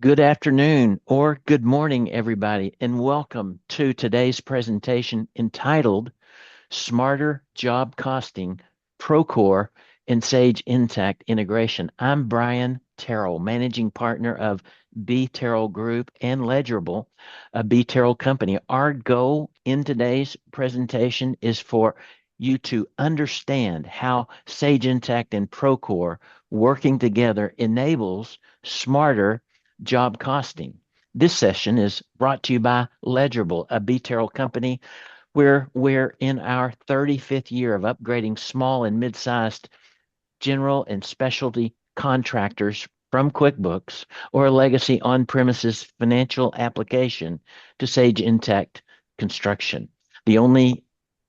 Good afternoon or good morning, everybody, and welcome to today's presentation entitled Smarter Job Costing, Procore and Sage Intacct Integration. I'm Brian Terrell, managing partner of B. Terrell Group and Ledgerable, a B. Terrell company. Our goal in today's presentation is for you to understand how Sage Intacct and Procore working together enables smarter job costing. This session is brought to you by Ledgerable, a B. Terrell company. We're in our 35th year of upgrading small and mid-sized general and specialty contractors from QuickBooks or a legacy on-premises financial application to Sage Intacct Construction, the only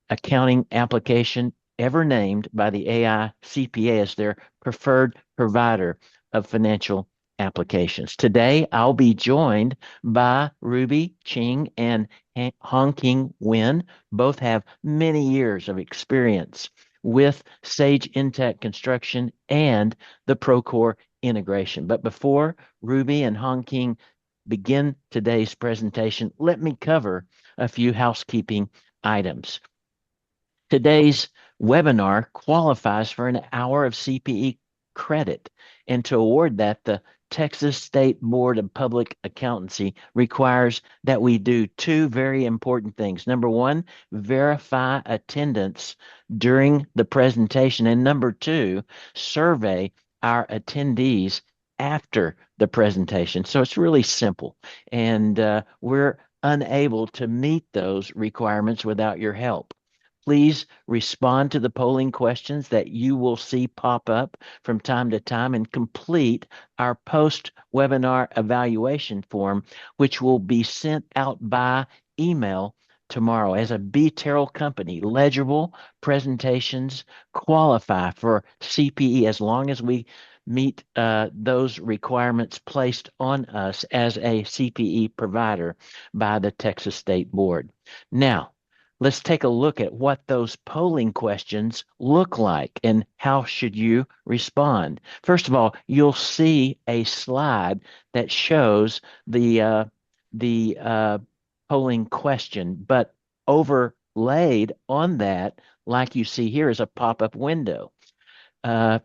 accounting application ever named by the AI CPA as their preferred provider of financial applications. Today, I'll be joined by Ruby Ching and Hong King Wen. Both have many years of experience with Sage Intacct Construction and the Procore integration. But before Ruby and Hong King begin today's presentation, let me cover a few housekeeping items. Today's webinar qualifies for an hour of CPE credit, and to award that, the Texas State Board of Public Accountancy requires that we do two very important things. Number one, verify attendance during the presentation, and number two, survey our attendees after the presentation. So it's really simple, and we're unable to meet those requirements without your help. Please respond to the polling questions that you will see pop up from time to time and complete our post-webinar evaluation form, which will be sent out by email tomorrow. As a B. Terrell company, legible presentations qualify for CPE as long as we meet those requirements placed on us as a CPE provider by the Texas State Board. Now, let's take a look at what those polling questions look like and how should you respond. First of all, you'll see a slide that shows the polling question, but overlaid on that, like you see here, is a pop-up window.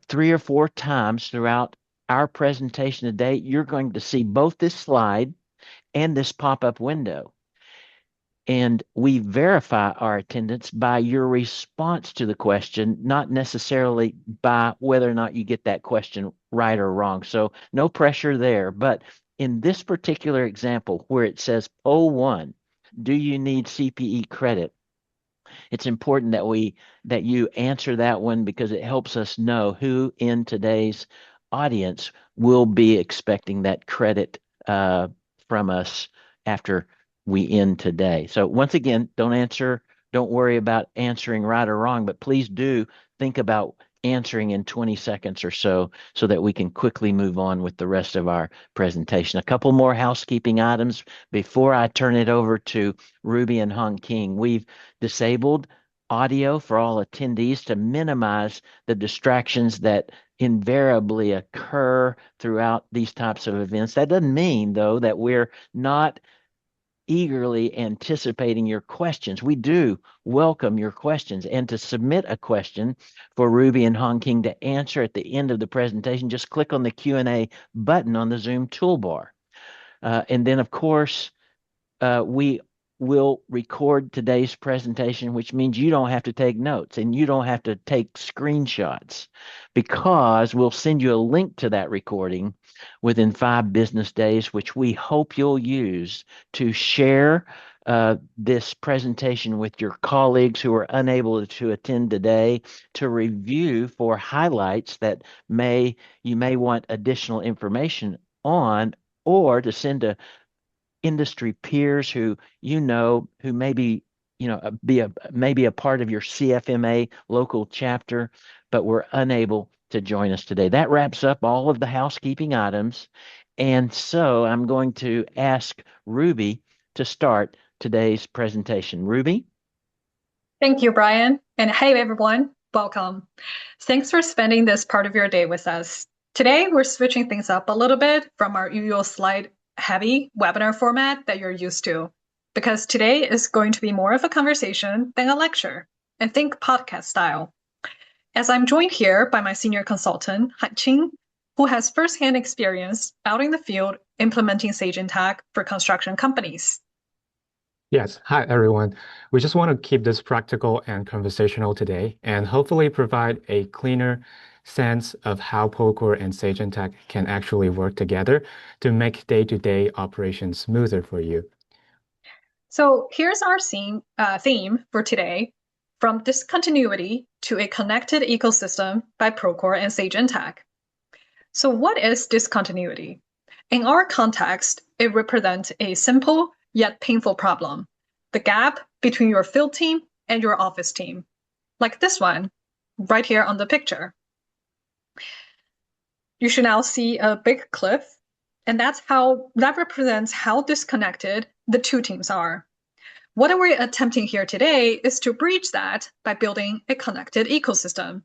Three or four times throughout our presentation today, you're going to see both this slide and this pop-up window. And we verify our attendance by your response to the question, not necessarily by whether or not you get that question right or wrong. So no pressure there. But in this particular example where it says poll one, do you need CPE credit? It's important that you answer that one because it helps us know who in today's audience will be expecting that credit from us after we end today. So once again, don't worry about answering right or wrong, but please do think about answering in 20 seconds or so that we can quickly move on with the rest of our presentation. A couple more housekeeping items before I turn it over to Ruby and Hong King. We've disabled audio for all attendees to minimize the distractions that invariably occur throughout these types of events. That doesn't mean, though, that we're not eagerly anticipating your questions. We do welcome your questions. And to submit a question for Ruby and Hong King to answer at the end of the presentation, just click on the Q&A button on the Zoom toolbar. And then, of course, we will record today's presentation, which means you don't have to take notes and you don't have to take screenshots because we'll send you a link to that recording within 5 business days, which we hope you'll use to share this presentation with your colleagues who are unable to attend today, to review for highlights that you may want additional information on, or to send to industry peers who who maybe maybe a part of your CFMA local chapter, but were unable to join us today. That wraps up all of the housekeeping items. And so I'm going to ask Ruby to start today's presentation. Ruby? Thank you, Brian. And hey, everyone, welcome. Thanks for spending this part of your day with us. Today, we're switching things up a little bit from our usual slide-heavy webinar format that you're used to, because today is going to be more of a conversation than a lecture, and think podcast style. As I'm joined here by my senior consultant, Han Qing, who has firsthand experience out in the field implementing Sage Intacct for construction companies. Yes. Hi, everyone. We just want to keep this practical and conversational today and hopefully provide a cleaner sense of how Procore and Sage Intacct can actually work together to make day-to-day operations smoother for you. So here's our theme for today, from discontinuity to a connected ecosystem by Procore and Sage Intacct. So what is discontinuity? In our context, it represents a simple yet painful problem, the gap between your field team and your office team, like this one right here on the picture. You should now see a big cliff, and that represents how disconnected the two teams are. What we're attempting here today is to bridge that by building a connected ecosystem.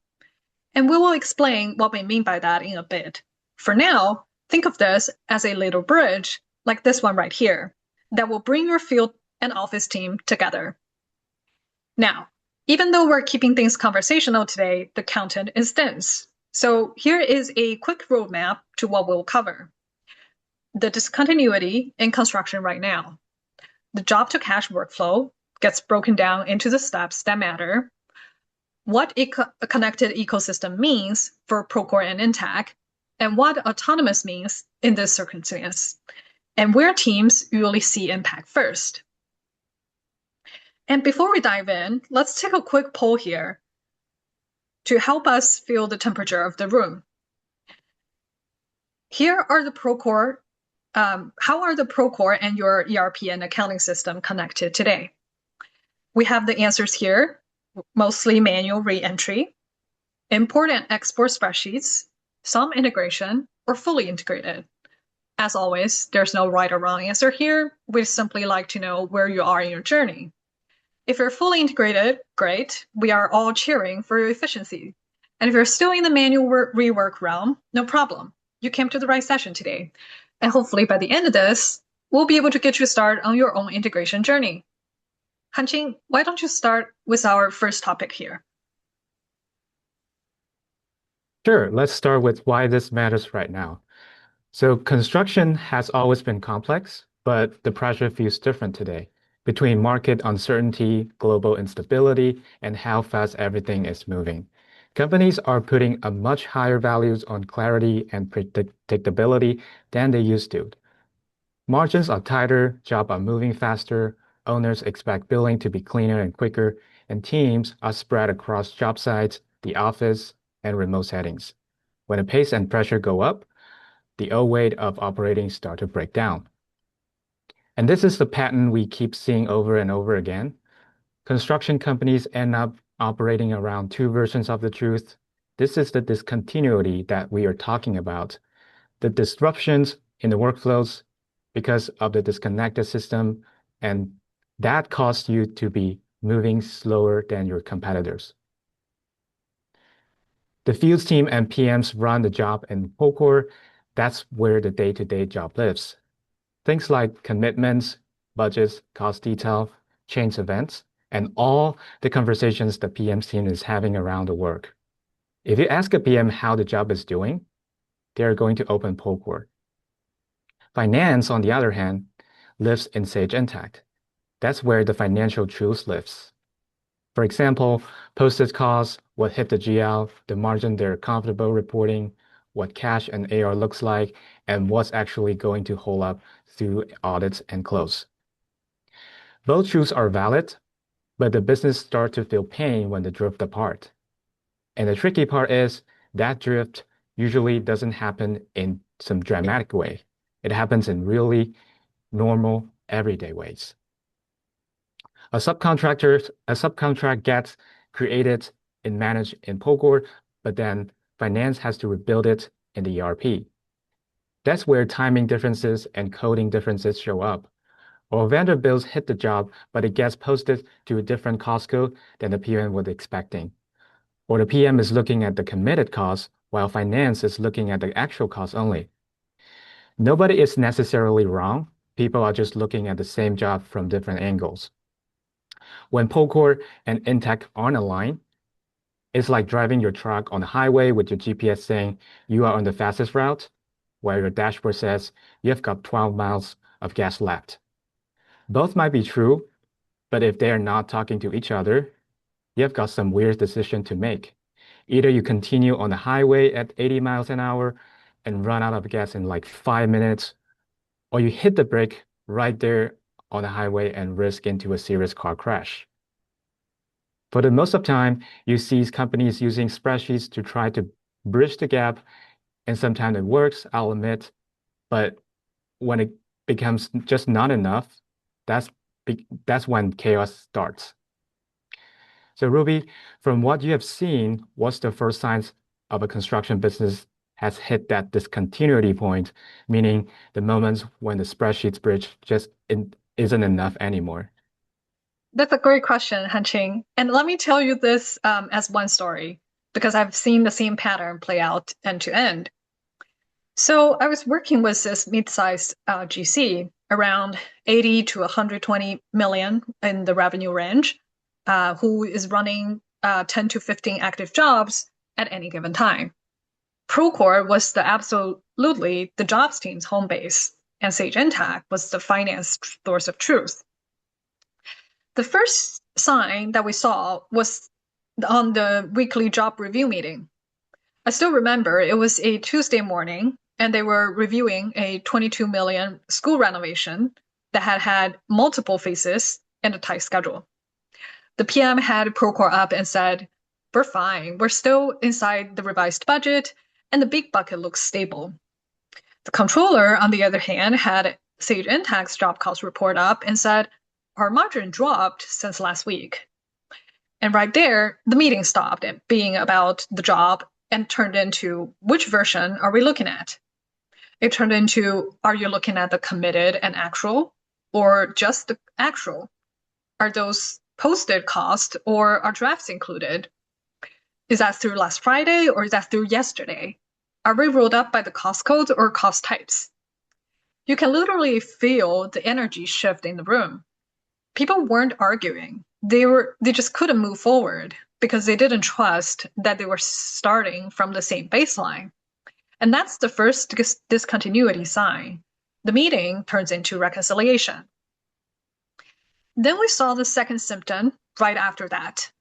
And we will explain what we mean by that in a bit. For now, think of this as a little bridge, like this one right here, that will bring your field and office team together. Now, even though we're keeping things conversational today, the content is dense. So here is a quick roadmap to what we'll cover. The discontinuity in construction right now. The job to cash workflow gets broken down into the steps that matter. What a connected ecosystem means for Procore and Intacct, and what autonomous means in this circumstance, and where teams usually see impact first. And before we dive in, let's take a quick poll here to help us feel the temperature of the room. Here are the Procore. How are the Procore and your ERP and accounting system connected today? We have the answers here, mostly manual re-entry, import and export spreadsheets, some integration, or fully integrated. As always, there's no right or wrong answer here. We simply like to know where you are in your journey. If you're fully integrated, great. We are all cheering for your efficiency. And if you're still in the manual rework realm, no problem. You came to the right session today. And hopefully by the end of this, we'll be able to get you started on your own integration journey. Han Qing, why don't you start with our first topic here? Sure. Let's start with why this matters right now. So construction has always been complex, but the pressure feels different today between market uncertainty, global instability, and how fast everything is moving. Companies are putting a much higher values on clarity and predictability than they used to. Margins are tighter, jobs are moving faster, owners expect billing to be cleaner and quicker, and teams are spread across job sites, the office, and remote settings. When the pace and pressure go up, the old way of operating start to break down. And this is the pattern we keep seeing over and over again. Construction companies end up operating around two versions of the truth. This is the discontinuity that we are talking about. The disruptions in the workflows because of the disconnected system, and that caused you to be moving slower than your competitors. The field team and PMs run the job in Procore. That's where the day-to-day job lives. Things like commitments, budgets, cost detail, change events, and all the conversations the PM team is having around the work. If you ask a PM how the job is doing, they are going to open Procore. Finance, on the other hand, lives in Sage Intacct. That's where the financial truth lives. For example, posted costs, what hit the GL, the margin they're comfortable reporting, what cash and AR looks like, and what's actually going to hold up through audits and close. Both truths are valid, but the business starts to feel pain when they drift apart. And the tricky part is that drift usually doesn't happen in some dramatic way. It happens in really normal, everyday ways. A subcontract gets created and managed in Procore, but then finance has to rebuild it in the ERP. That's where timing differences and coding differences show up. Or vendor bills hit the job, but it gets posted to a different cost code than the PM was expecting. Or the PM is looking at the committed cost while finance is looking at the actual cost only. Nobody is necessarily wrong. People are just looking at the same job from different angles. When Procore and Intacct aren't aligned, it's like driving your truck on the highway with your GPS saying you are on the fastest route, while your dashboard says you've got 12 miles of gas left. Both might be true, but if they are not talking to each other, you've got some weird decision to make. Either you continue on the highway at 80 miles an hour and run out of gas in like 5 minutes, or you hit the brake right there on the highway and risk into a serious car crash. For the most of the time, you see companies using spreadsheets to try to bridge the gap, and sometimes it works, I'll admit, but when it becomes just not enough, that's when chaos starts. So Ruby, from what you have seen, what's the first signs of a construction business has hit that discontinuity point, meaning the moments when the spreadsheets bridge just isn't enough anymore? That's a great question, Hanqing. And let me tell you this as one story, because I've seen the same pattern play out end to end. So I was working with this mid-sized GC around 80 to 120 million in the revenue range, who is running 10 to 15 active jobs at any given time. Procore was absolutely the jobs team's home base, and Sage Intacct was the finance source of truth. The first sign that we saw was on the weekly job review meeting. I still remember it was a Tuesday morning, and they were reviewing a 22 million school renovation that had multiple phases and a tight schedule. The PM had Procore up and said, "We're fine. We're still inside the revised budget, and the big bucket looks stable." The controller, on the other hand, had Sage Intacct's job cost report up and said, "Our margin dropped since last week." And right there, the meeting stopped at being about the job and turned into, which version are we looking at? It turned into, are you looking at the committed and actual, or just the actual? Are those posted costs, or are drafts included? Is that through last Friday, or is that through yesterday? Are we rolled up by the cost codes or cost types? You can literally feel the energy shift in the room. People weren't arguing. They just couldn't move forward because they didn't trust that they were starting from the same baseline. And that's the first discontinuity sign. The meeting turns into reconciliation. Then we saw the second symptom right after that.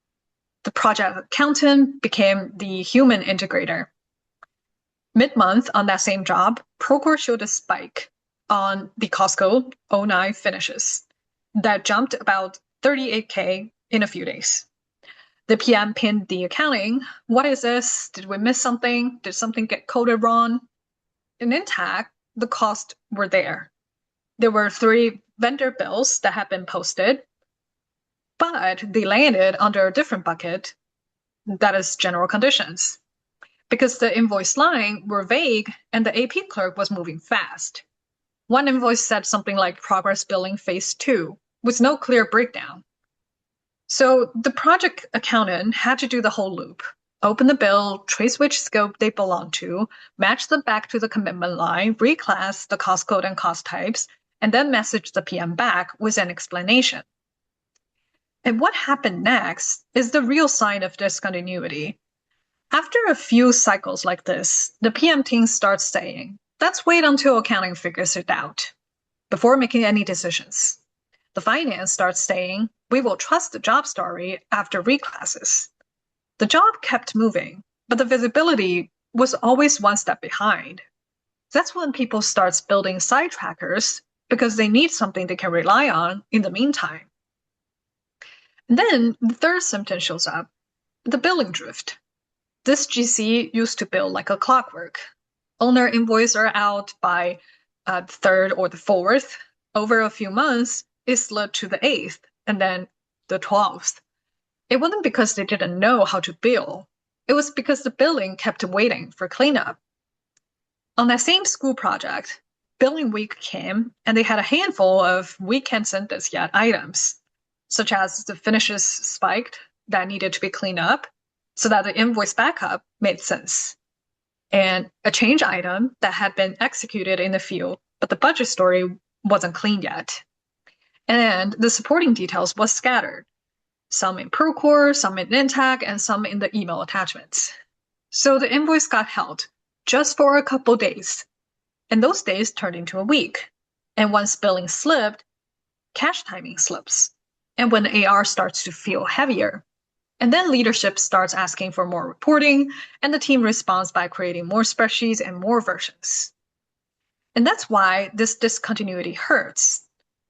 The project accountant became the human integrator. Mid-month on that same job, Procore showed a spike on the cost code 09 finishes that jumped about 38K in a few days. The PM pinned the accounting. What is this? Did we miss something? Did something get coded wrong? In Intacct, the costs were there. There were 3 vendor bills that had been posted, but they landed under a different bucket, that is general conditions, because the invoice line were vague and the AP clerk was moving fast. One invoice said something like progress billing phase 2, with no clear breakdown. So the project accountant had to do the whole loop. Open the bill, trace which scope they belong to, match them back to the commitment line, reclass the cost code and cost types, and then message the PM back with an explanation. And what happened next is the real sign of discontinuity. After a few cycles like this, the PM team starts saying, let's wait until accounting figures it out before making any decisions. The finance starts saying, we will trust the job story after reclasses. The job kept moving, but the visibility was always one step behind. That's when people start building side trackers because they need something they can rely on in the meantime. And then the third symptom shows up, the billing drift. This GC used to bill like a clockwork. Owner invoices are out by the 3rd or the 4th. Over a few months, it slid to the 8th and then the 12th. It wasn't because they didn't know how to bill. It was because the billing kept waiting for cleanup. On that same school project, billing week came and they had a handful of weekend sentence yet items, such as the finishes spiked that needed to be cleaned up so that the invoice backup made sense. and a change item that had been executed in the field, but the budget story wasn't clean yet. And the supporting details was scattered, some in Procore, some in Intacct, and some in the email attachments. So the invoice got held just for a couple days, and those days turned into a week. And once billing slipped, cash timing slips. And when AR starts to feel heavier, and then leadership starts asking for more reporting, and the team responds by creating more spreadsheets and more versions. And that's why this discontinuity hurts.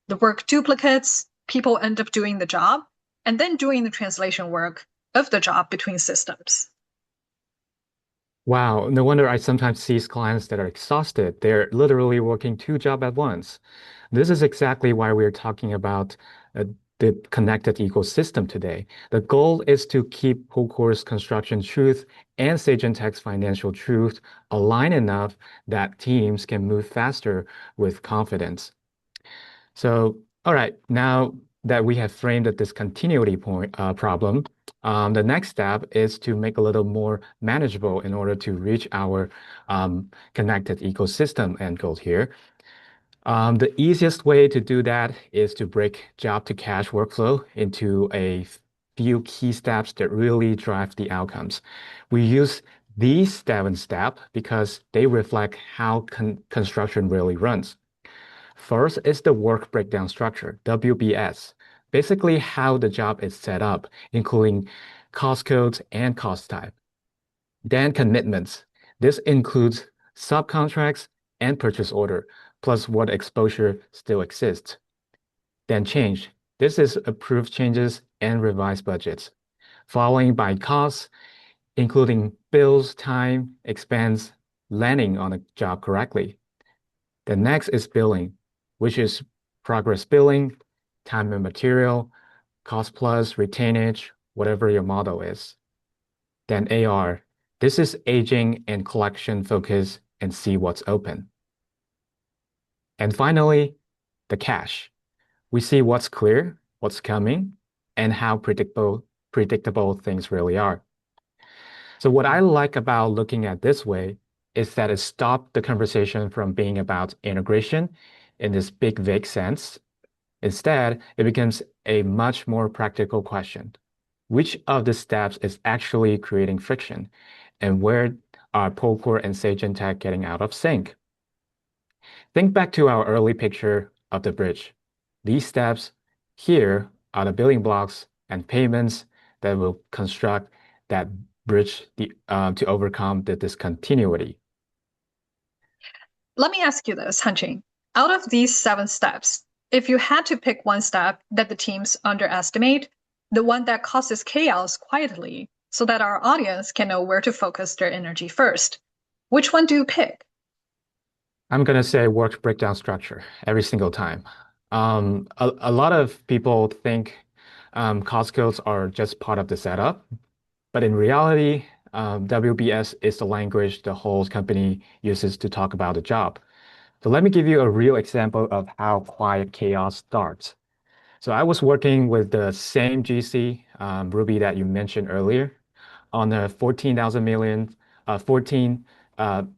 The work duplicates, people end up doing the job, and then doing the translation work of the job between systems. Wow, no wonder I sometimes see clients that are exhausted. They're literally working two jobs at once. This is exactly why we're talking about the connected ecosystem today. The goal is to keep Procore's construction truth and Sage Intacct's financial truth aligned enough that teams can move faster with confidence. So, all right, now that we have framed the discontinuity problem, the next step is to make a little more manageable in order to reach our connected ecosystem end goal here. The easiest way to do that is to break job to cash workflow into a few key steps that really drive the outcomes. We use these 7 steps because they reflect how construction really runs. First is the work breakdown structure, WBS. Basically how the job is set up, including cost codes and cost type. Then commitments. This includes subcontracts and purchase order, plus what exposure still exists. Then change. This is approved changes and revised budgets. Following by costs, including bills, time, expense, landing on a job correctly. The next is billing, which is progress billing, time and material, cost plus, retainage, whatever your model is. Then AR. This is aging and collection focus and see what's open. And finally, the cash. We see what's clear, what's coming, and how predictable things really are. So what I like about looking at this way is that it stopped the conversation from being about integration in this big, vague sense. Instead, it becomes a much more practical question. Which of the steps is actually creating friction? And where are Procore and Sage Intacct getting out of sync? Think back to our early picture of the bridge. These steps here are the building blocks and payments that will construct that bridge to overcome the discontinuity. Let me ask you this, Hanqing. Out of these 7 steps, if you had to pick one step that the teams underestimate, the one that causes chaos quietly, so that our audience can know where to focus their energy first, which one do you pick? I'm going to say work breakdown structure every single time. A lot of people think cost codes are just part of the setup, but in reality, WBS is the language the whole company uses to talk about the job. So let me give you a real example of how quiet chaos starts. So I was working with the same GC, Ruby, that you mentioned earlier, on the $14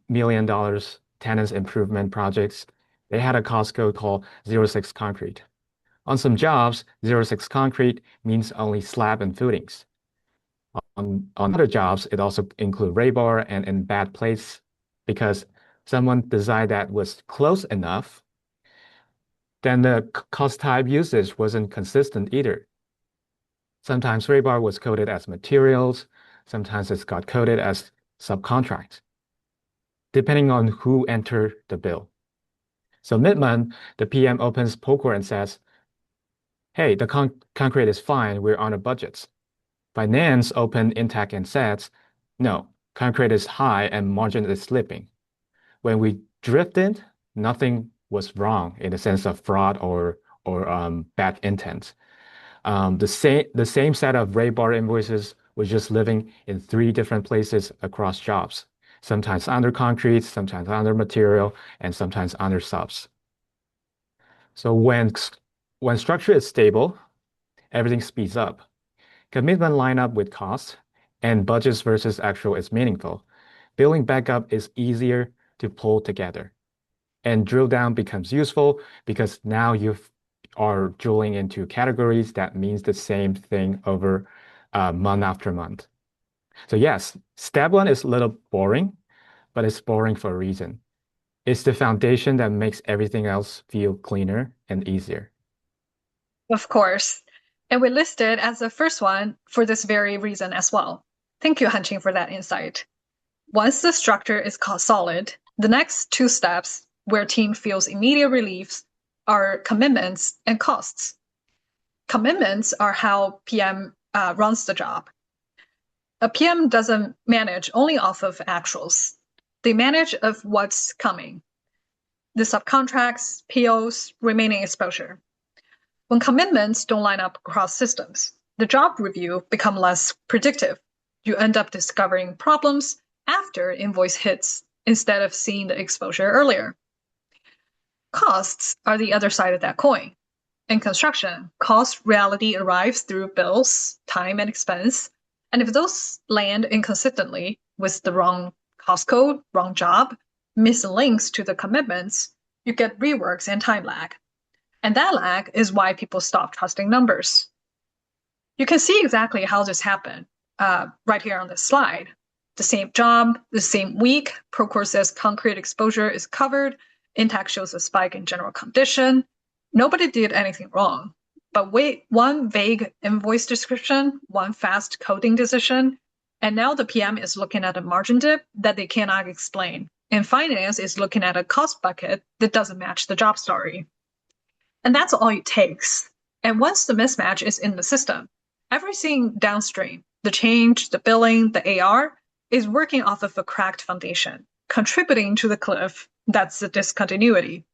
million tenants improvement projects. They had a cost code called 06 concrete. On some jobs, 06 concrete means only slab and footings. On other jobs, it also include rebar and in bad place because someone designed that was close enough, then the cost type usage wasn't consistent either. Sometimes rebar was coded as materials, sometimes it's got coded as subcontract, depending on who entered the bill. So mid-month, the PM opens Procore and says, hey, the concrete is fine, we're on our budgets. Finance open Intacct and says, no, concrete is high and margin is slipping. When we drifted, nothing was wrong in the sense of fraud or bad intent. The same set of rebar invoices was just living in 3 different places across jobs, sometimes under concrete, sometimes under material, and sometimes under subs. So when structure is stable, everything speeds up. Commitment line up with cost, and budgets versus actual is meaningful. Billing backup is easier to pull together. And drill down becomes useful because now you are drilling into categories that means the same thing over month after month. So yes, step one is a little boring, but it's boring for a reason. It's the foundation that makes everything else feel cleaner and easier. Of course. And we listed as the first one for this very reason as well. Thank you, Hanqing, for that insight. Once the structure is solid, the next two steps where team feels immediate relief are commitments and costs. Commitments are how PM runs the job. A PM doesn't manage only off of actuals. They manage of what's coming. The subcontracts, POs, remaining exposure. When commitments don't line up across systems, the job review become less predictive. You end up discovering problems after invoice hits instead of seeing the exposure earlier. Costs are the other side of that coin. In construction, cost reality arrives through bills, time, and expense. And if those land inconsistently with the wrong cost code, wrong job, missing links to the commitments, you get reworks and time lag. And that lag is why people stop trusting numbers. You can see exactly how this happened right here on this slide. The same job, the same week, Procore says concrete exposure is covered, Intacct shows a spike in general condition. Nobody did anything wrong. But wait, one vague invoice description, one fast coding decision, and now the PM is looking at a margin dip that they cannot explain. And finance is looking at a cost bucket that doesn't match the job story. And that's all it takes. And once the mismatch is in the system, everything downstream, the change, the billing, the AR, is working off of a cracked foundation, contributing to the cliff that's the discontinuity.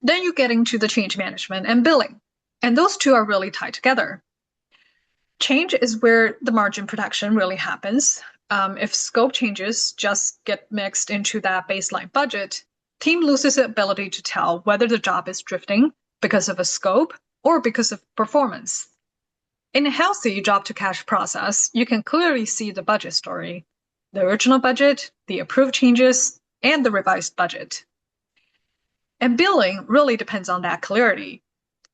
Then you get into the change management and billing, and those two are really tied together. Change is where the margin protection really happens. If scope changes just get mixed into that baseline budget, team loses the ability to tell whether the job is drifting because of a scope or because of performance. In a healthy job to cash process, you can clearly see the budget story, the original budget, the approved changes, and the revised budget. And billing really depends on that clarity.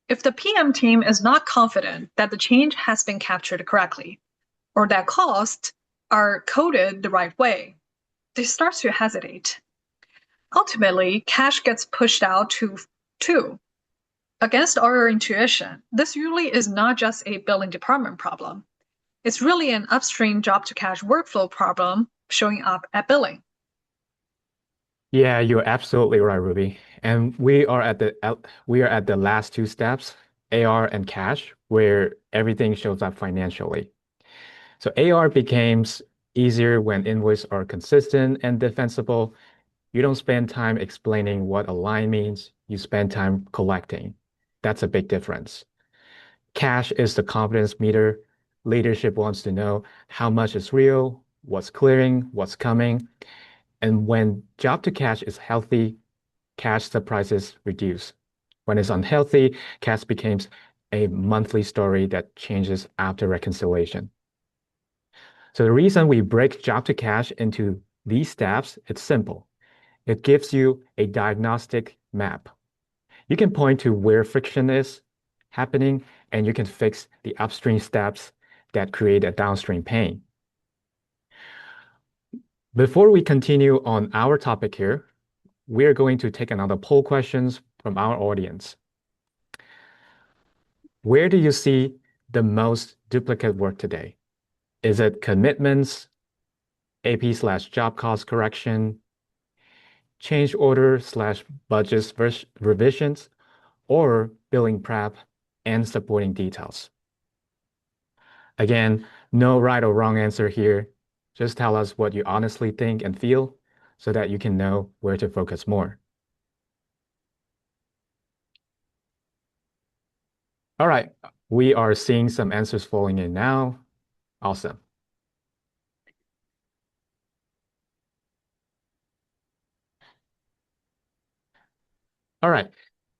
If the PM team is not confident that the change has been captured correctly, or that costs are coded the right way, they start to hesitate. Ultimately, cash gets pushed out to 2. Against our intuition, this usually is not just a billing department problem. It's really an upstream job to cash workflow problem showing up at billing. Yeah, you're absolutely right, Ruby. And we are at the last two steps, AR and cash, where everything shows up financially. So AR becomes easier when invoices are consistent and defensible. You don't spend time explaining what a line means, you spend time collecting. That's a big difference. Cash is the confidence meter. Leadership wants to know how much is real, what's clearing, what's coming. And when job to cash is healthy, cash surprises reduce. When it's unhealthy, cash becomes a monthly story that changes after reconciliation. So the reason we break job to cash into these steps, it's simple. It gives you a diagnostic map. You can point to where friction is happening, and you can fix the upstream steps that create a downstream pain. Before we continue on our topic here, we're going to take another poll questions from our audience. Where do you see the most duplicate work today? Is it commitments, AP/job cost correction, change order/budget revisions, or billing prep and supporting details? Again, no right or wrong answer here. Just tell us what you honestly think and feel so that you can know where to focus more. All right, we are seeing some answers falling in now. Awesome. All right,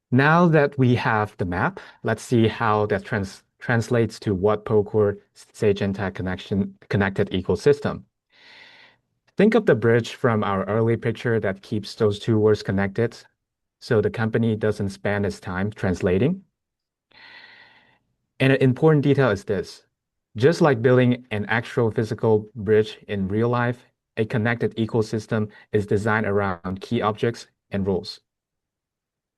now that we have the map, let's see how that translates to what Procore Sage Intacct connected ecosystem. Think of the bridge from our early picture that keeps those two words connected so the company doesn't spend its time translating. And an important detail is this. Just like building an actual physical bridge in real life, a connected ecosystem is designed around key objects and rules.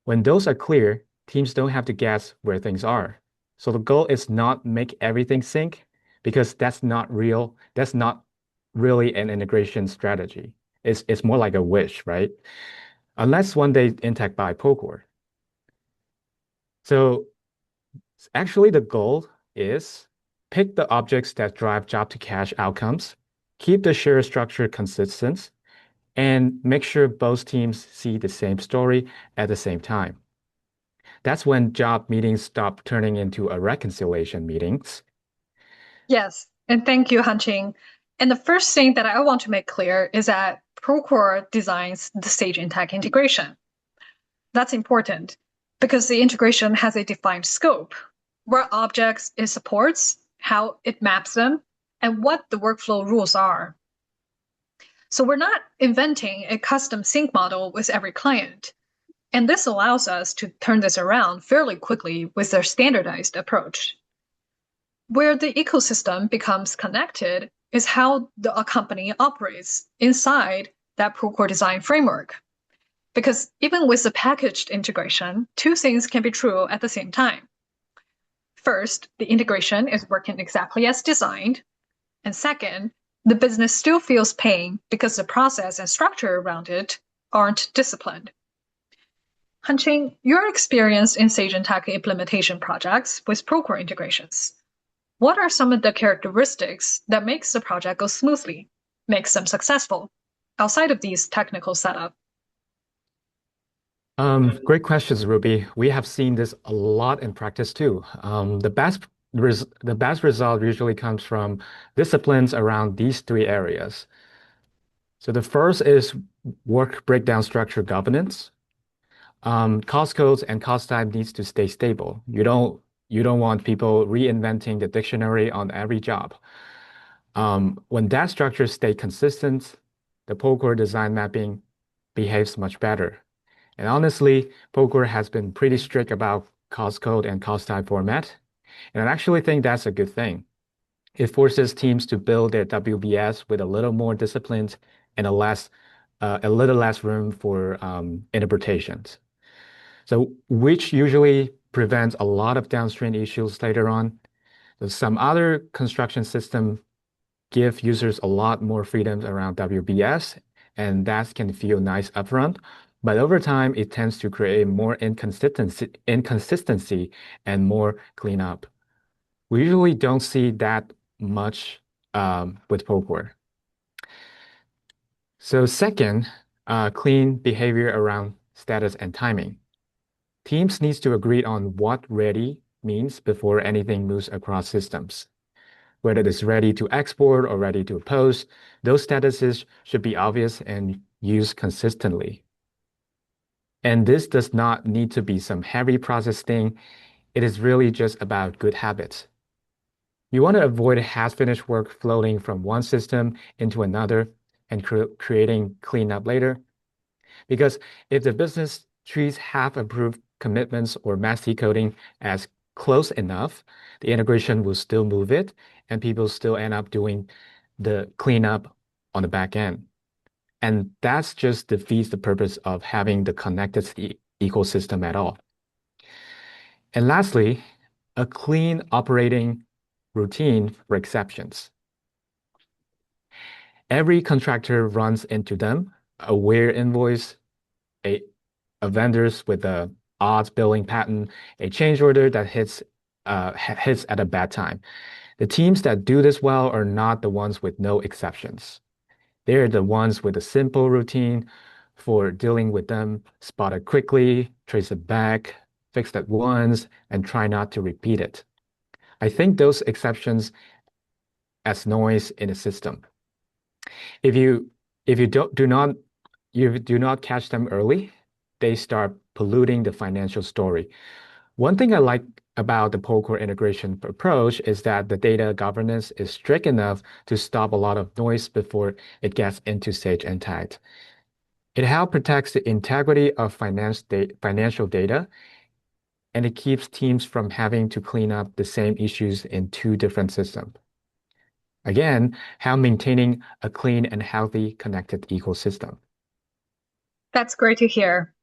When those are clear, teams don't have to guess where things are. So the goal is not make everything sync because that's not real. That's not really an integration strategy. It's more like a wish, right? Unless one day Intacct buy Procore. So actually the goal is pick the objects that drive job to cash outcomes, keep the share structure consistent, and make sure both teams see the same story at the same time. That's when job meetings stop turning into a reconciliation meetings. Yes, and thank you, Hanqing. And the first thing that I want to make clear is that Procore designs the Sage Intacct integration. That's important because the integration has a defined scope, where objects it supports, how it maps them, and what the workflow rules are. So we're not inventing a custom sync model with every client. And this allows us to turn this around fairly quickly with their standardized approach. Where the ecosystem becomes connected is how a company operates inside that Procore design framework. Because even with the packaged integration, two things can be true at the same time. First, the integration is working exactly as designed. And second, the business still feels pain because the process and structure around it aren't disciplined. Hanqing, you're experienced in Sage Intacct implementation projects with Procore integrations. What are some of the characteristics that makes the project go smoothly, makes them successful, outside of these technical setup? Great questions, Ruby. We have seen this a lot in practice too. The best result usually comes from disciplines around these three areas. So the first is work breakdown structure governance. Cost codes and cost type needs to stay stable. You don't want people reinventing the dictionary on every job. When that structure stays consistent, the Procore design mapping behaves much better. And honestly, Procore has been pretty strict about cost code and cost type format. And I actually think that's a good thing. It forces teams to build their WBS with a little more discipline and a little less room for interpretations. So, which usually prevents a lot of downstream issues later on. So some other construction system give users a lot more freedom around WBS, and that can feel nice upfront. But over time, it tends to create more inconsistency and more cleanup. We usually don't see that much with Procore. So second, clean behavior around status and timing. Teams needs to agree on what ready means before anything moves across systems. Whether it's ready to export or ready to post, those statuses should be obvious and used consistently. And this does not need to be some heavy process thing. It is really just about good habits. You want to avoid half-finished work floating from one system into another and creating cleanup later. Because if the business treats half-approved commitments or mass decoding as close enough, the integration will still move it, and people still end up doing the cleanup on the back end. And that's just defeats the purpose of having the connected ecosystem at all. And lastly, a clean operating routine for exceptions. Every contractor runs into them, a weird invoice, a vendors with a odd billing pattern, a change order that hits at a bad time. The teams that do this well are not the ones with no exceptions. They're the ones with a simple routine for dealing with them, spot it quickly, trace it back, fix it once, and try not to repeat it. I think those exceptions as noise in the system. If you do not catch them early, they start polluting the financial story. One thing I like about the Procore integration approach is that the data governance is strict enough to stop a lot of noise before it gets into Sage Intacct. It helps protect the integrity of financial data, and it keeps teams from having to clean up the same issues in two different systems. Again, how maintaining a clean and healthy connected ecosystem. That's great to hear.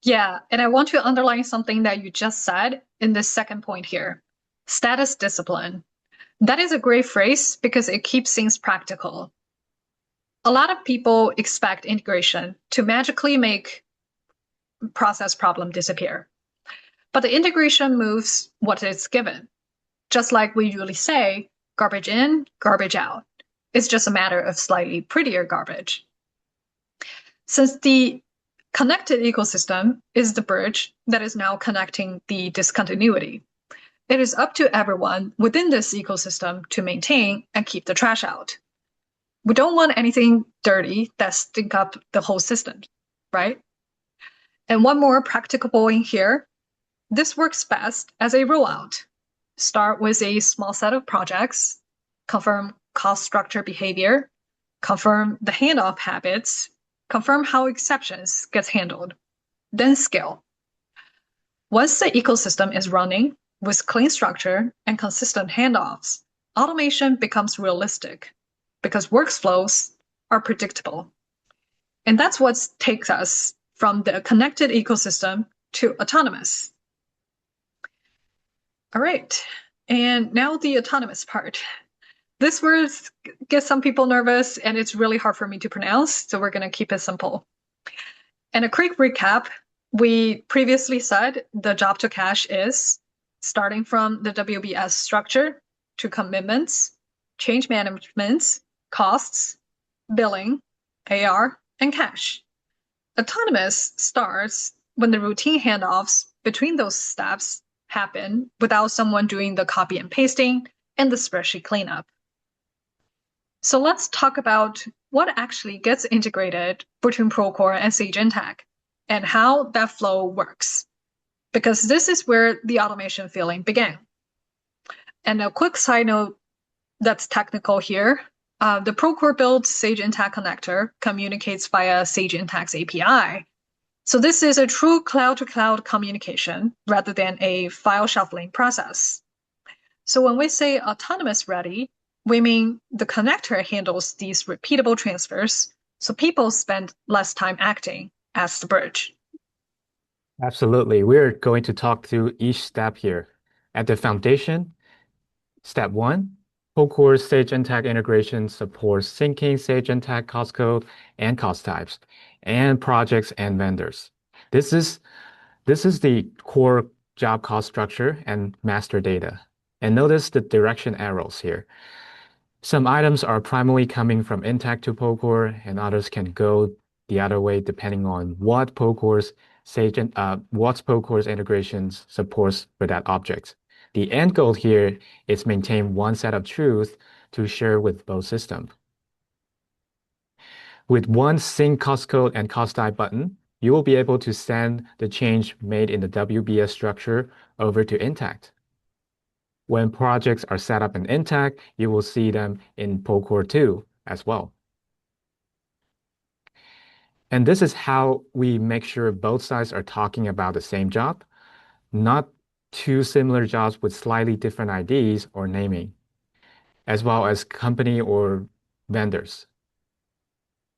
Yeah, and I want to underline something that you just said in this second point here. Status discipline. That is a great phrase because it keeps things practical. A lot of people expect integration to magically make process problem disappear. But the integration moves what is given. Just like we usually say, garbage in, garbage out. It's just a matter of slightly prettier garbage. Since the connected ecosystem is the bridge that is now connecting the discontinuity, it is up to everyone within this ecosystem to maintain and keep the trash out. We don't want anything dirty that stink up the whole system, right? And one more practical point here. This works best as a rollout. Start with a small set of projects, confirm cost structure behavior, confirm the handoff habits, confirm how exceptions gets handled, then scale. Once the ecosystem is running with clean structure and consistent handoffs, automation becomes realistic because workflows are predictable. And that's what takes us from the connected ecosystem to autonomous. All right, and now the autonomous part. This word gets some people nervous and it's really hard for me to pronounce, so we're going to keep it simple. And a quick recap, we previously said the job to cash is starting from the WBS structure to commitments, change management, costs, billing, AR, and cash. Autonomous starts when the routine handoffs between those steps happen without someone doing the copy and pasting and the spreadsheet cleanup. So let's talk about what actually gets integrated between Procore and Sage Intacct and how that flow works, because this is where the automation feeling began. And a quick side note that's technical here, the Procore built Sage Intacct connector communicates via Sage Intacct's API. So this is a true cloud-to-cloud communication rather than a file shuffling process. So when we say autonomous ready, we mean the connector handles these repeatable transfers, so people spend less time acting as the bridge. Absolutely. We're going to talk through each step here. At the foundation, step 1, Procore Sage Intacct integration supports syncing Sage Intacct cost code and cost types, and projects and vendors. This is the core job cost structure and master data. And notice the direction arrows here. Some items are primarily coming from Intacct to Procore, and others can go the other way depending on what Procore's integrations supports for that object. The end goal here is maintain one set of truth to share with both systems. With one sync cost code and cost type button, you will be able to send the change made in the WBS structure over to Intacct. When projects are set up in Intacct, you will see them in Procore too as well. And this is how we make sure both sides are talking about the same job, not two similar jobs with slightly different IDs or naming, as well as company or vendors.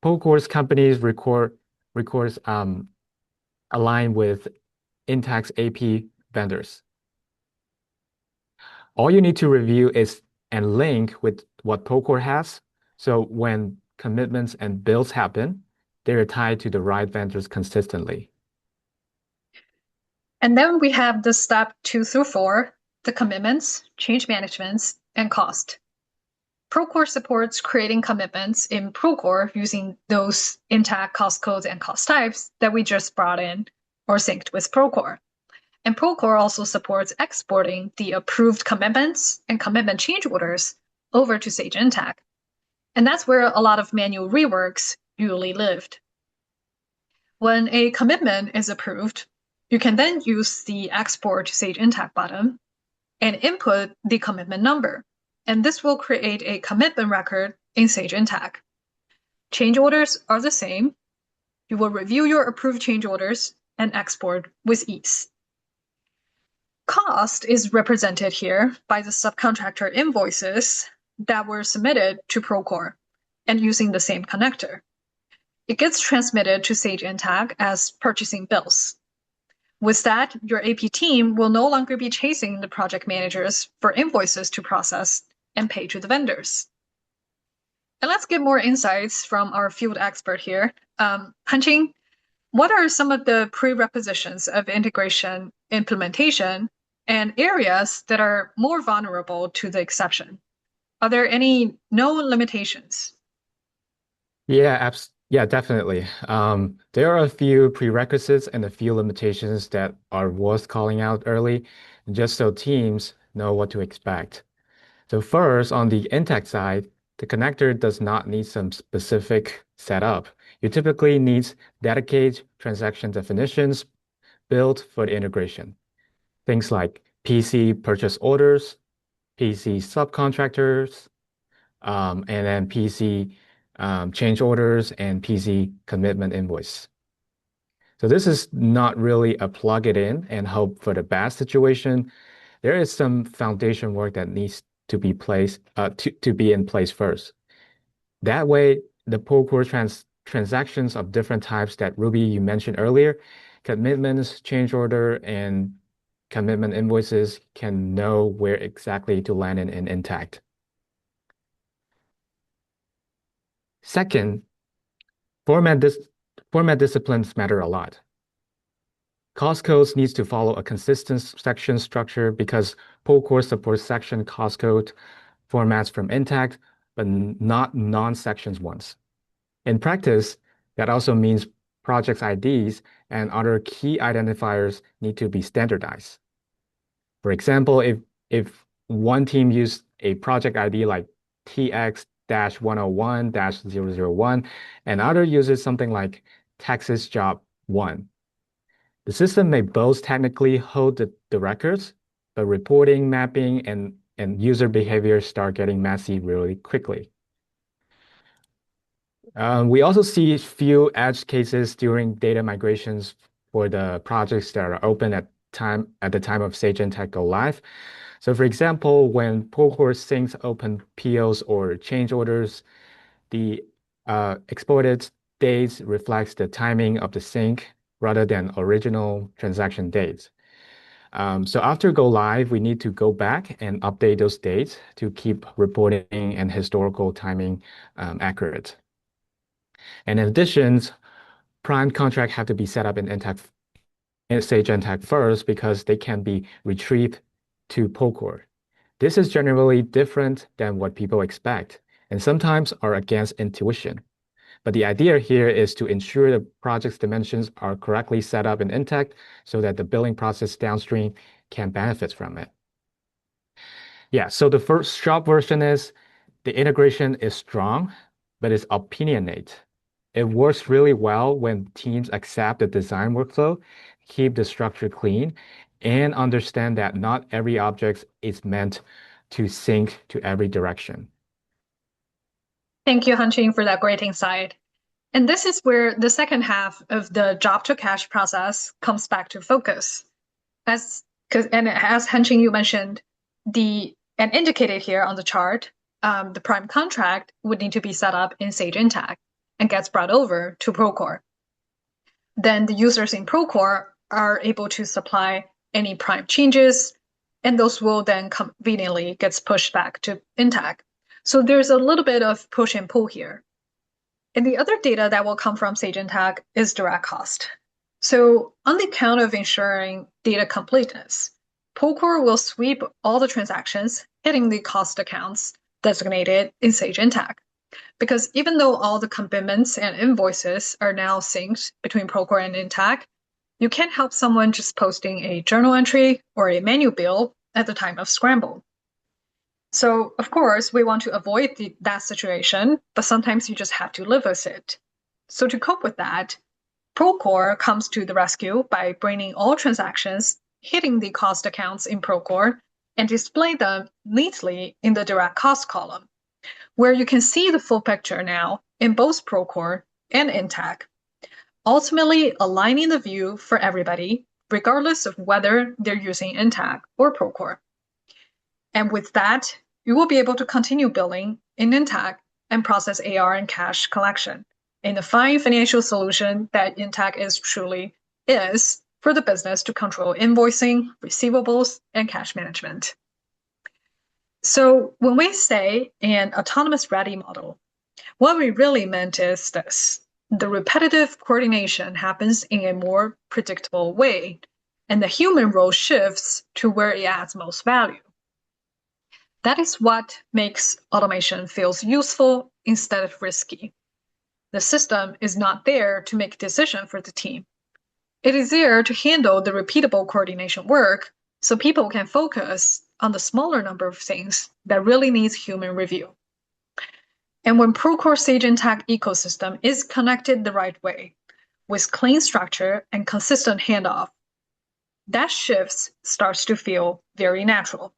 Procore's companies records align with Intacct's AP vendors. All you need to review is and link with what Procore has. So when commitments and bills happen, they are tied to the right vendors consistently. And then we have the step 2 through 4, the commitments, change management, and cost. Procore supports creating commitments in Procore using those Intacct cost codes and cost types that we just brought in or synced with Procore. And Procore also supports exporting the approved commitments and commitment change orders over to Sage Intacct. And that's where a lot of manual reworks usually lived. When a commitment is approved, you can then use the Export to Sage Intacct button and input the commitment number. And this will create a commitment record in Sage Intacct. Change orders are the same. You will review your approved change orders and export with ease. Cost is represented here by the subcontractor invoices that were submitted to Procore and using the same connector. It gets transmitted to Sage Intacct as purchasing bills. With that, your AP team will no longer be chasing the project managers for invoices to process and pay to the vendors. And let's get more insights from our field expert here. Hanqing, what are some of the prerequisites of integration implementation and areas that are more vulnerable to the exception? Are there any known limitations? Yeah, definitely. There are a few prerequisites and a few limitations that are worth calling out early, just so teams know what to expect. So first, on the Intacct side, the connector does not need some specific setup. You typically need dedicated transaction definitions built for the integration. Things like PC purchase orders, PC subcontractors, and then PC change orders and PC commitment invoice. So this is not really a plug it in and hope for the best situation. There is some foundation work that needs to be in place first. That way, the Procore transactions of different types that Ruby you mentioned earlier, commitments, change order, and commitment invoices can know where exactly to land in Intacct. Second, format disciplines matter a lot. Cost codes needs to follow a consistent section structure because Procore supports section cost code formats from Intacct, but not non-sections ones. In practice, that also means project IDs and other key identifiers need to be standardized. For example, if one team used a project ID like TX-101-001 and other uses something like Texas Job 1, the system may both technically hold the records, but reporting, mapping, and user behavior start getting messy really quickly. We also see few edge cases during data migrations for the projects that are open at the time of Sage Intacct go live. So for example, when Procore syncs open POs or change orders, the exported dates reflects the timing of the sync rather than original transaction dates. So after go live, we need to go back and update those dates to keep reporting and historical timing accurate. And in addition, prime contract have to be set up in Sage Intacct first because they can be retrieved to Procore. This is generally different than what people expect and sometimes are against intuition. But the idea here is to ensure the project's dimensions are correctly set up in Intacct so that the billing process downstream can benefit from it. Yeah, so the first short version is the integration is strong, but it's opinionate. It works really well when teams accept the design workflow, keep the structure clean, and understand that not every object is meant to sync to every direction. Thank you, Hanqing, for that great insight. And this is where the second half of the job to cash process comes back to focus. As Hanqing, you mentioned, and indicated here on the chart, the prime contract would need to be set up in Sage Intacct and gets brought over to Procore. Then the users in Procore are able to supply any prime changes, and those will then conveniently gets pushed back to Intacct. So there's a little bit of push and pull here. And the other data that will come from Sage Intacct is direct cost. So on the account of ensuring data completeness, Procore will sweep all the transactions hitting the cost accounts designated in Sage Intacct. Because even though all the commitments and invoices are now synced between Procore and Intacct, you can't help someone just posting a journal entry or a manual bill at the time of scramble. So, of course, we want to avoid that situation, but sometimes you just have to live with it. So to cope with that, Procore comes to the rescue by bringing all transactions hitting the cost accounts in Procore and display them neatly in the direct cost column, where you can see the full picture now in both Procore and Intacct, ultimately aligning the view for everybody, regardless of whether they're using Intacct or Procore. And with that, you will be able to continue billing in Intacct and process AR and cash collection in the fine financial solution that Intacct truly is for the business to control invoicing, receivables, and cash management. So when we say an autonomous ready model, what we really meant is this. The repetitive coordination happens in a more predictable way, and the human role shifts to where it adds most value. That is what makes automation feels useful instead of risky. The system is not there to make a decision for the team. It is there to handle the repeatable coordination work so people can focus on the smaller number of things that really needs human review. And when Procore Sage Intacct ecosystem is connected the right way, with clean structure and consistent handoff, that shift starts to feel very natural.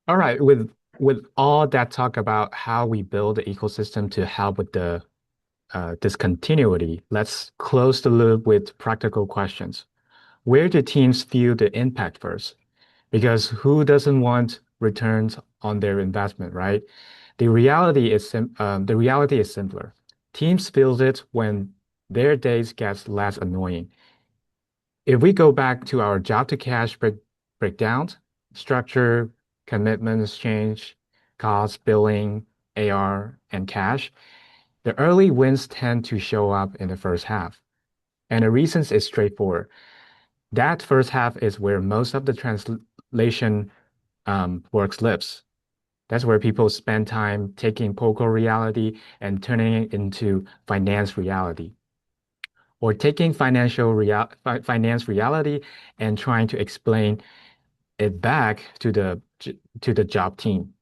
All right, with all that talk about how we build the ecosystem to help with the discontinuity, let's close the loop with practical questions. Where do teams feel the impact first? Because who doesn't want returns on their investment, right? The reality is simpler. Teams feel it when their days gets less annoying. If we go back to our job to cash breakdowns, structure, commitments change, cost, billing, AR, and cash, the early wins tend to show up in the first half. And the reason is straightforward. That first half is where most of the translation works lives. That's where people spend time taking Procore reality and turning it into finance reality, or taking finance reality and trying to explain it back to the job team.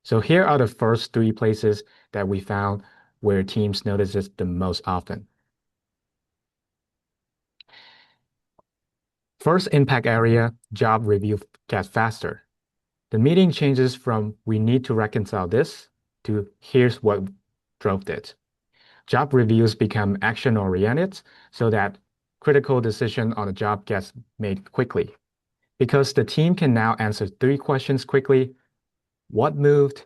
So here are the first three places that we found where teams notice this the most often. First impact area, job review gets faster. The meeting changes from we need to reconcile this to here's what drove it. Job reviews become action-oriented so that critical decision on the job gets made quickly. Because the team can now answer three questions quickly: what moved,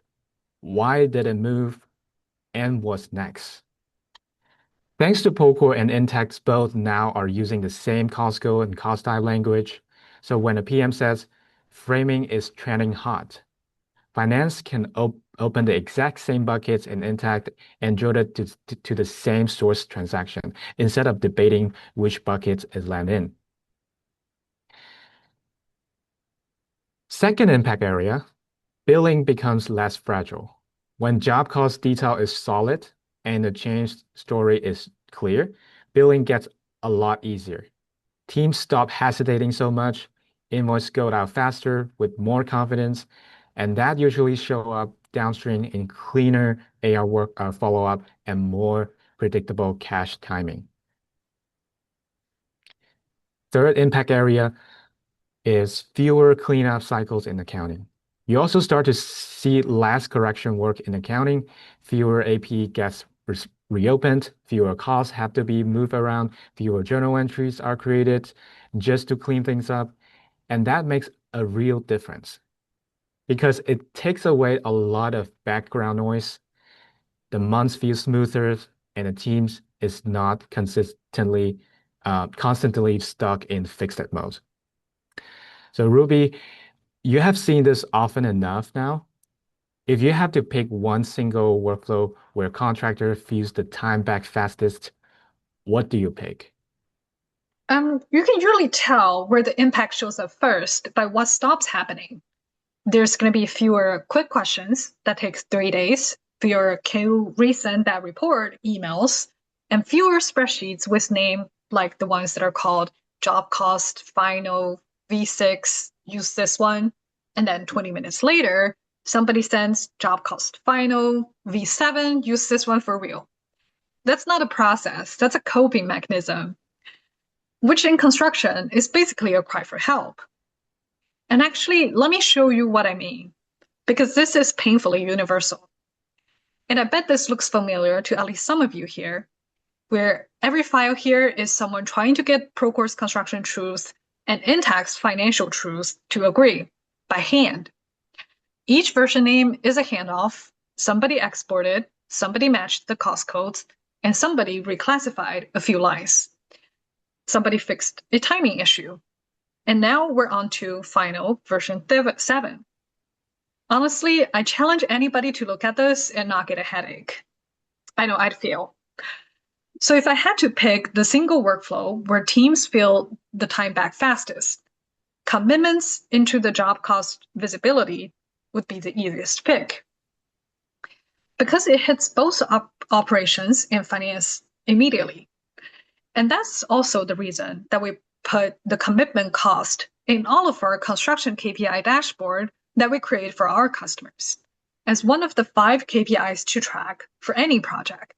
why did it move, and what's next. Thanks to Procore and Intacct, both now are using the same cost goal and cost type language. So when a PM says framing is trending hot, finance can open the exact same buckets in Intacct and draw it to the same source transaction instead of debating which bucket it land in. Second impact area, billing becomes less fragile. When job cost detail is solid and the change story is clear, billing gets a lot easier. Teams stop hesitating so much, invoices go out faster with more confidence, and that usually show up downstream in cleaner AR work follow-up and more predictable cash timing. Third impact area is fewer cleanup cycles in accounting. You also start to see less correction work in accounting, fewer AP gets reopened, fewer costs have to be moved around, fewer journal entries are created just to clean things up, and that makes a real difference because it takes away a lot of background noise. The months feel smoother, and the teams is not constantly stuck in fixed mode. So Ruby, you have seen this often enough now. If you have to pick one single workflow where contractor feels the time back fastest, what do you pick? You can usually tell where the impact shows up first by what stops happening. There's going to be fewer quick questions that takes 3 days, fewer can resend that report emails, and fewer spreadsheets with name like the ones that are called job cost, final, V6, use this one. And then 20 minutes later, somebody sends job cost final, V7, use this one for real. That's not a process, that's a coping mechanism. which in construction is basically a cry for help. And actually, let me show you what I mean, because this is painfully universal. And I bet this looks familiar to at least some of you here, where every file here is someone trying to get Procore's construction truth and Intacct's financial truth to agree by hand. Each version name is a handoff. Somebody exported, somebody matched the cost codes, and somebody reclassified a few lines. Somebody fixed a timing issue. And now we're on to final version 7. Honestly, I challenge anybody to look at this and not get a headache. I know I'd fail. So if I had to pick the single workflow where teams feel the time back fastest, commitments into the job cost visibility would be the easiest pick. Because it hits both operations and finance immediately. And that's also the reason that we put the commitment cost in all of our construction KPI dashboard that we create for our customers as one of the 5 KPIs to track for any project.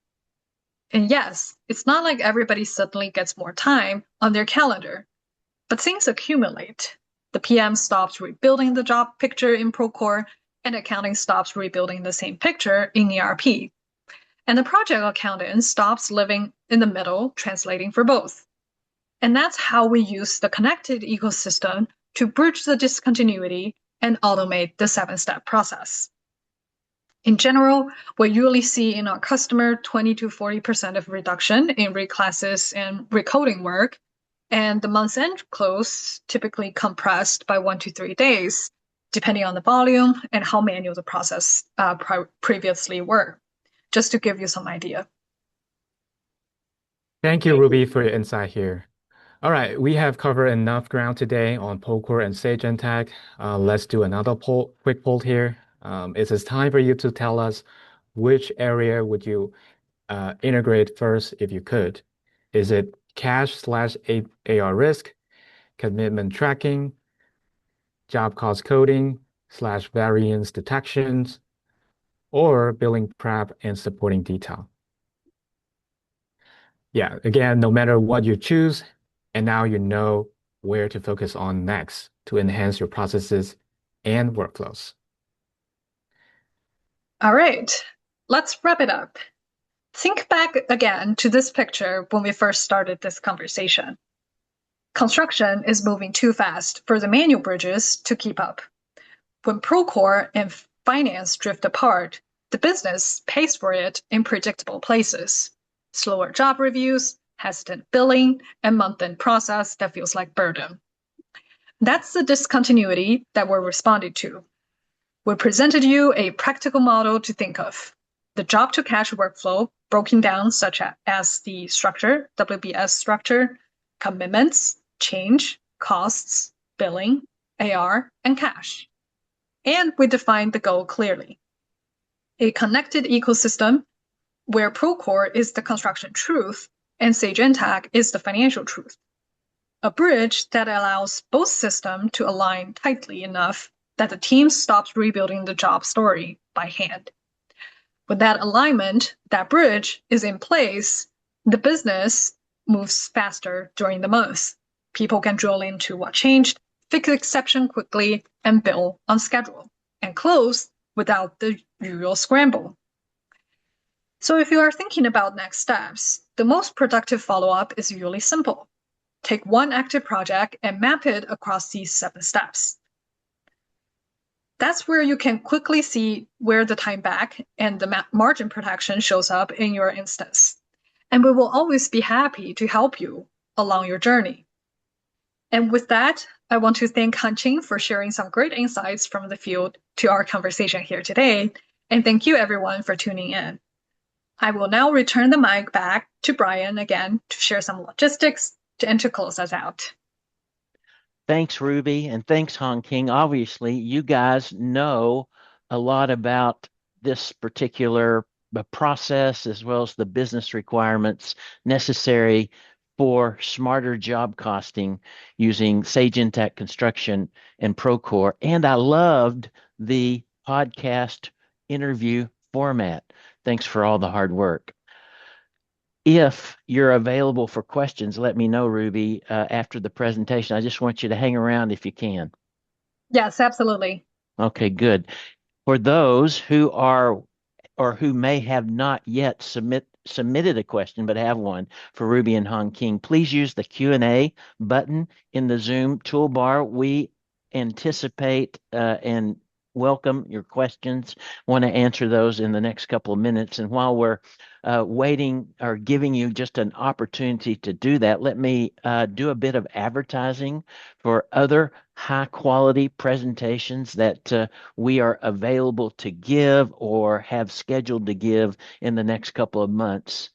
And yes, it's not like everybody suddenly gets more time on their calendar, but things accumulate. The PM stops rebuilding the job picture in Procore, and accounting stops rebuilding the same picture in ERP. And the project accountant stops living in the middle, translating for both. And that's how we use the connected ecosystem to bridge the discontinuity and automate the 7-step process. In general, we usually see in our customer 20 to 40% of reduction in reclasses and recoding work, and the month-end close typically compressed by 1 to 3 days, depending on the volume and how manual the process previously were, just to give you some idea. Thank you, Ruby, for your insight here. All right, we have covered enough ground today on Procore and Sage Intacct. Let's do another quick poll here. It's time for you to tell us which area would you integrate first if you could. Is it cash/AR risk, commitment tracking, job cost coding/variance detections, or billing prep and supporting detail? Yeah, again, no matter what you choose, and now you know where to focus on next to enhance your processes and workflows. All right, let's wrap it up. Think back again to this picture when we first started this conversation. Construction is moving too fast for the manual bridges to keep up. When Procore and finance drift apart, the business pays for it in predictable places. Slower job reviews, hesitant billing, and month-end process that feels like burden. That's the discontinuity that we're responding to. We presented you a practical model to think of. The job-to-cash workflow broken down such as the structure, WBS structure, commitments, change, costs, billing, AR, and cash. And we defined the goal clearly. A connected ecosystem where Procore is the construction truth and Sage Intacct is the financial truth. A bridge that allows both systems to align tightly enough that the team stops rebuilding the job story by hand. When that alignment, that bridge, is in place, the business moves faster during the month. People can drill into what changed, fix exception quickly, and bill on schedule, and close without the usual scramble. So if you are thinking about next steps, the most productive follow-up is usually simple. Take one active project and map it across these 7 steps. That's where you can quickly see where the time back and the margin protection shows up in your instance. And we will always be happy to help you along your journey. And with that, I want to thank Han-Ching for sharing some great insights from the field to our conversation here today. And thank you everyone for tuning in. I will now return the mic back to Brian again to share some logistics and to close us out. Thanks, Ruby, and thanks, Han-Ching. Obviously, you guys know a lot about this particular process as well as the business requirements necessary for smarter job costing using Sage Intacct Construction and Procore. And I loved the podcast interview format. Thanks for all the hard work. If you're available for questions, let me know, Ruby, after the presentation. I just want you to hang around if you can. Yes, absolutely. Okay, good. For those who are or who may have not yet submitted a question but have one for Ruby and Hong King, please use the Q&A button in the Zoom toolbar. We anticipate and welcome your questions. Want to answer those in the next couple of minutes. And while we're waiting or giving you just an opportunity to do that, let me do a bit of advertising for other high quality presentations that we are available to give or have scheduled to give in the next couple of months.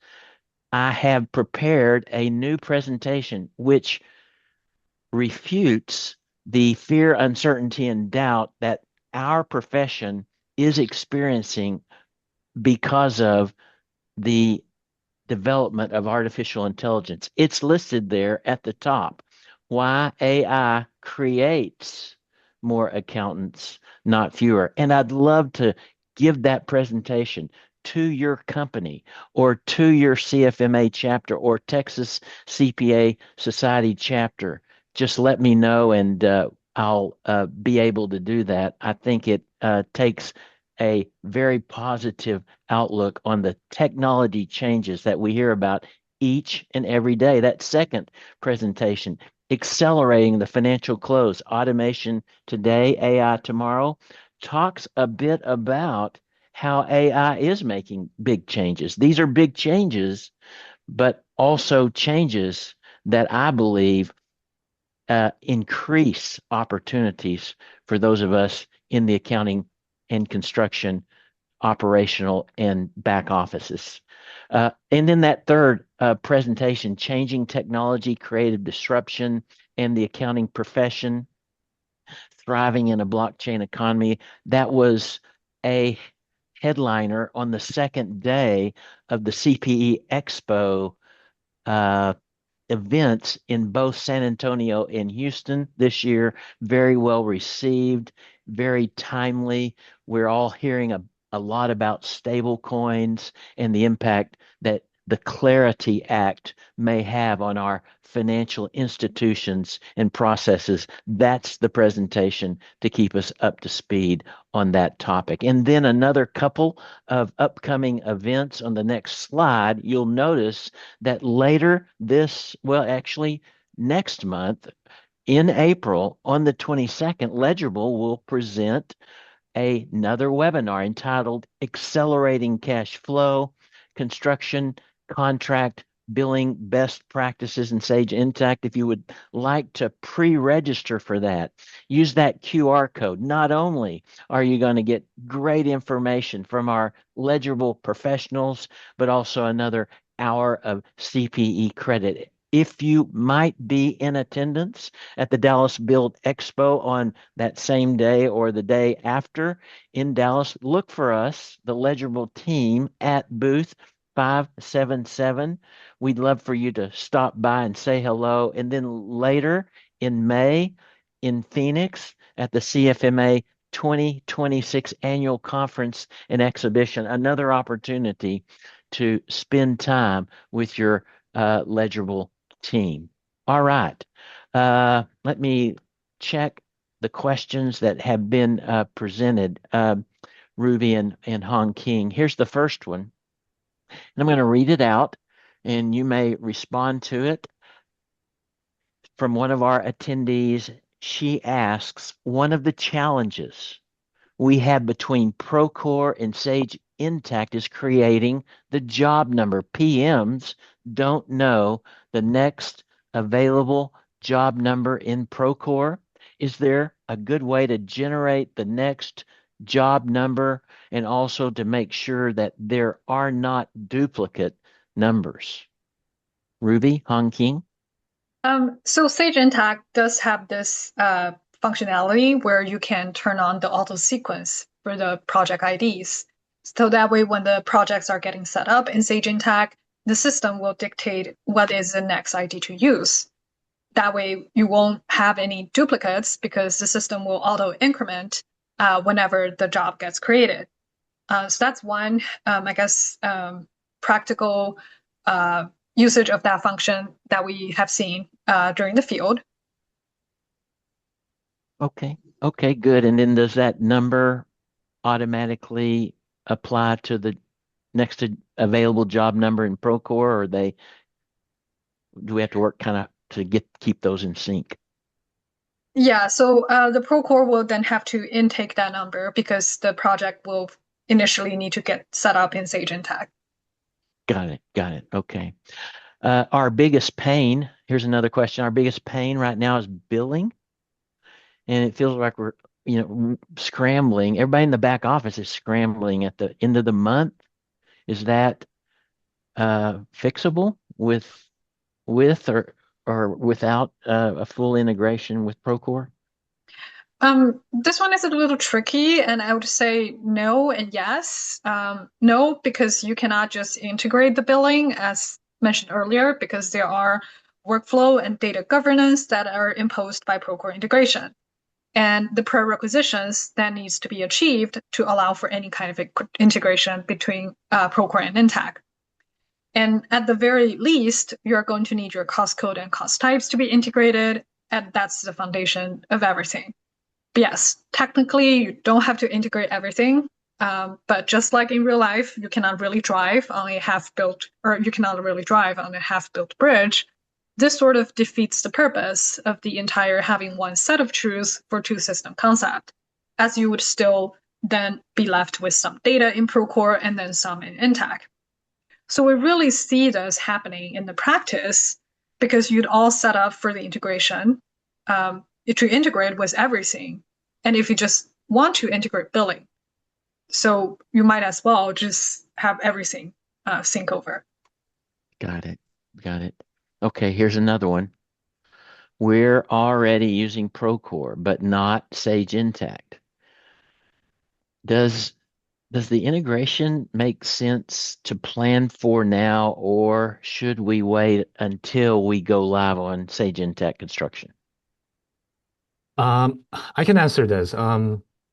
I have prepared a new presentation which refutes the fear, uncertainty, and doubt that our profession is experiencing because of the development of artificial intelligence. It's listed there at the top. Why AI creates more accountants, not fewer. And I'd love to give that presentation to your company or to your CFMA chapter or Texas CPA Society chapter. Just let me know and I'll be able to do that. I think it takes a very positive outlook on the technology changes that we hear about each and every day. That second presentation, accelerating the financial close, automation today, AI tomorrow, talks a bit about how AI is making big changes. These are big changes, but also changes that I believe increase opportunities for those of us in the accounting and construction operational and back offices. And then that third presentation, changing technology, creative disruption, and the accounting profession, thriving in a blockchain economy. That was a headliner on the second day of the CPE Expo uh, events in both San Antonio and Houston this year. Very well received, very timely. We're all hearing a lot about stable coins and the impact that the Clarity Act may have on our financial institutions and processes. That's the presentation to keep us up to speed on that topic. And then another couple of upcoming events on the next slide. You'll notice that later actually next month in April on the 22nd, Legible will present another webinar entitled Accelerating Cash Flow, Construction, Contract, Billing Best Practices in Sage Intacct. If you would like to pre-register for that, use that QR code. Not only are you going to get great information from our Legible professionals, but also another hour of CPE credit. If you might be in attendance at the Dallas Build Expo on that same day or the day after in Dallas, look for us, the Legible team, at booth 577. We'd love for you to stop by and say hello. And then later in May in Phoenix at the CFMA 2026 annual conference and exhibition, another opportunity to spend time with your Legible team. All right. Let me check the questions that have been presented, Ruby and Hong King. Here's the first one. And I'm going to read it out, and you may respond to it. From one of our attendees, she asks, one of the challenges we have between Procore and Sage Intacct is creating the job number. PMs don't know the next available job number in Procore. Is there a good way to generate the next job number and also to make sure that there are not duplicate numbers? Ruby, Hong King? So Sage Intacct does have this functionality where you can turn on the auto sequence for the project IDs. So that way, when the projects are getting set up in Sage Intacct, the system will dictate what is the next ID to use. That way, you won't have any duplicates because the system will auto increment whenever the job gets created. So that's one, practical usage of that function that we have seen during the field. Okay. Okay, good. And then does that number automatically apply to the next available job number in Procore, or do we have to work kind of to keep those in sync? Yeah, so the Procore will then have to intake that number because the project will initially need to get set up in Sage Intacct. Got it. Got it. Okay. Our biggest pain, here's another question. Our biggest pain right now is billing. And it feels like we're, scrambling. Everybody in the back office is scrambling at the end of the month. Is that fixable with or without a full integration with Procore? This one is a little tricky, and I would say no and yes. No, because you cannot just integrate the billing as mentioned earlier, because there are workflow and data governance that are imposed by Procore integration. And the prerequisites that needs to be achieved to allow for any kind of integration between Procore and Intacct. And at the very least, you're going to need your cost code and cost types to be integrated, and that's the foundation of everything. But yes, technically, you don't have to integrate everything. But just like in real life, you cannot really drive on a half-built, or you cannot really drive on a half-built bridge. This sort of defeats the purpose of the entire having one set of truths for two system concept, as you would still then be left with some data in Procore and then some in Intacct. So we really see this happening in the practice because you'd all set up for the integration to integrate with everything. And if you just want to integrate billing, so you might as well just have everything sync over. Got it. Got it. Okay, here's another one. We're already using Procore, but not Sage Intacct. Does the integration make sense to plan for now, or should we wait until we go live on Sage Intacct construction? I can answer this.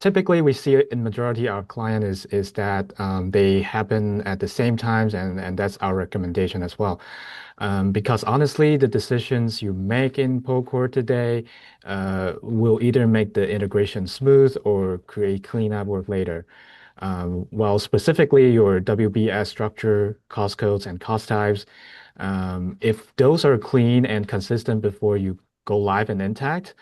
Typically, we see it in majority of our client is that they happen at the same times, and that's our recommendation as well. Because honestly, the decisions you make in Procore today will either make the integration smooth or create cleanup work later. While specifically your WBS structure, cost codes, and cost types, if those are clean and consistent before you go live and intact,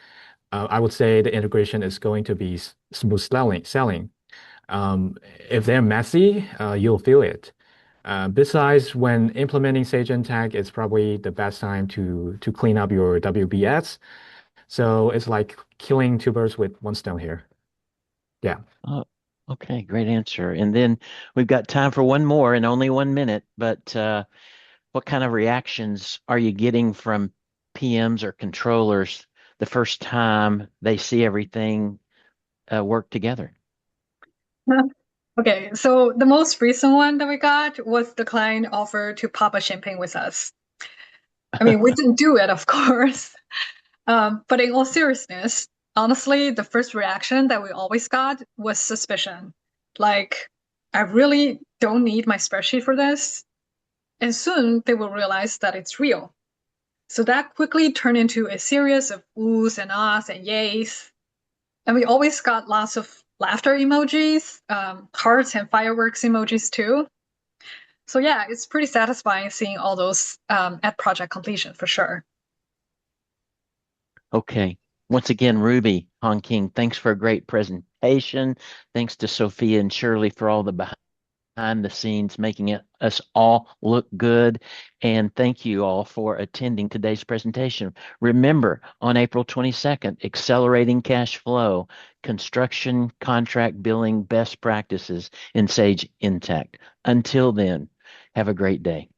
I would say the integration is going to be smooth selling. If they're messy, you'll feel it. Besides, when implementing Sage Intacct, it's probably the best time to clean up your WBS. So it's like killing two birds with one stone here. Yeah. Oh, okay, great answer. And then we've got time for one more in only 1 minute, but what kind of reactions are you getting from PMs or controllers the first time they see everything work together? Okay, so the most recent one that we got was the client offered to pop a champagne with us. I mean, we didn't do it, of course. But in all seriousness, honestly, the first reaction that we always got was suspicion. Like, I really don't need my spreadsheet for this. And soon they will realize that it's real. So that quickly turned into a series of oohs and ahs and yays. And we always got lots of laughter emojis, hearts and fireworks emojis too. So yeah, it's pretty satisfying seeing all those at project completion for sure. Okay. Once again, Ruby Hong King, thanks for a great presentation. Thanks to Sophia and Shirley for all the behind the scenes, making us all look good. And thank you all for attending today's presentation. Remember, on April 22nd, Accelerating Cash Flow, Construction Contract Billing Best Practices in Sage Intacct. Until then, have a great day.